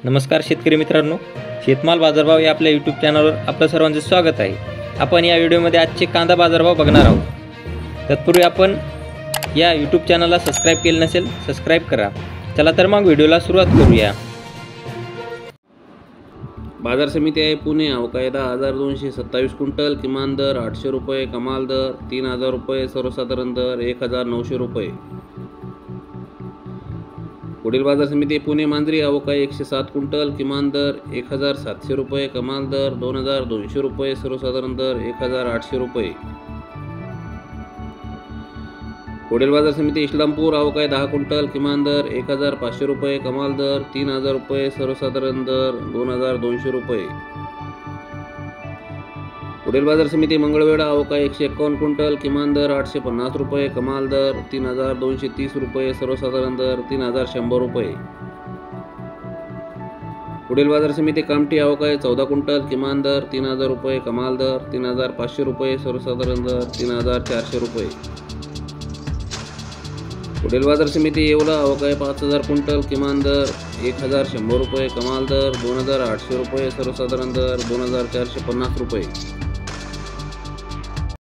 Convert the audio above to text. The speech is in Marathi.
नमस्कार शेतकरी मित्रांनो, शेतमाल बाजारभाव या आपल्या यूट्यूब चॅनलवर आपलं सर्वांचं स्वागत आहे। आपण या व्हिडिओमध्ये आजचे कांदा बाजारभाव बघणार आहोत। तत्पूर्वी आपण या यूट्यूब चॅनलला सबस्क्राइब केले नसेल सबस्क्राइब करा। चला तर मग व्हिडिओला सुरुवात करूया। बाजार समिती आहे पुणे, अवकाळी 10,227 क्विंटल, किमान दर 800 रुपये, कमाल दर 3,000 रुपये, सर्वसाधारण दर 1,900 रुपये। पुढील बाजार समिती पुणे मांजरी, अवकाळी 107 क्विंटल, किमान दर 1,700 रुपये, कमाल दर 2,200 रुपये, सर्वसाधारण दर 1,800 रुपये। पुढील बाजार समिती इस्लामपूर, अवकाळी 10 क्विंटल, किमान दर 1,500 रुपये, कमाल दर 3,000 रुपये, सर्वसाधारण दर 2,200 रुपये। पुढील बाजार समिती मंगळवेढा, अवकाळी 151 क्विंटल, किमान दर 850 रुपये, कमाल दर 3,230 रुपये, सर्वसाधारण दर 3,100 रुपये। पुढील बाजार समिती कामठी, अवकाळी 14 क्विंटल, किमान दर 3,000 रुपये, कमाल दर 3,500 रुपये, सर्वसाधारण दर 3,400 रुपये। पुढील बाजार समिती येवला, अवकाळी 5,000 क्विंटल, किमान दर 1,100 रुपये, कमाल दर 2,800 रुपये, सर्वसाधारण दर 2,450 रुपये।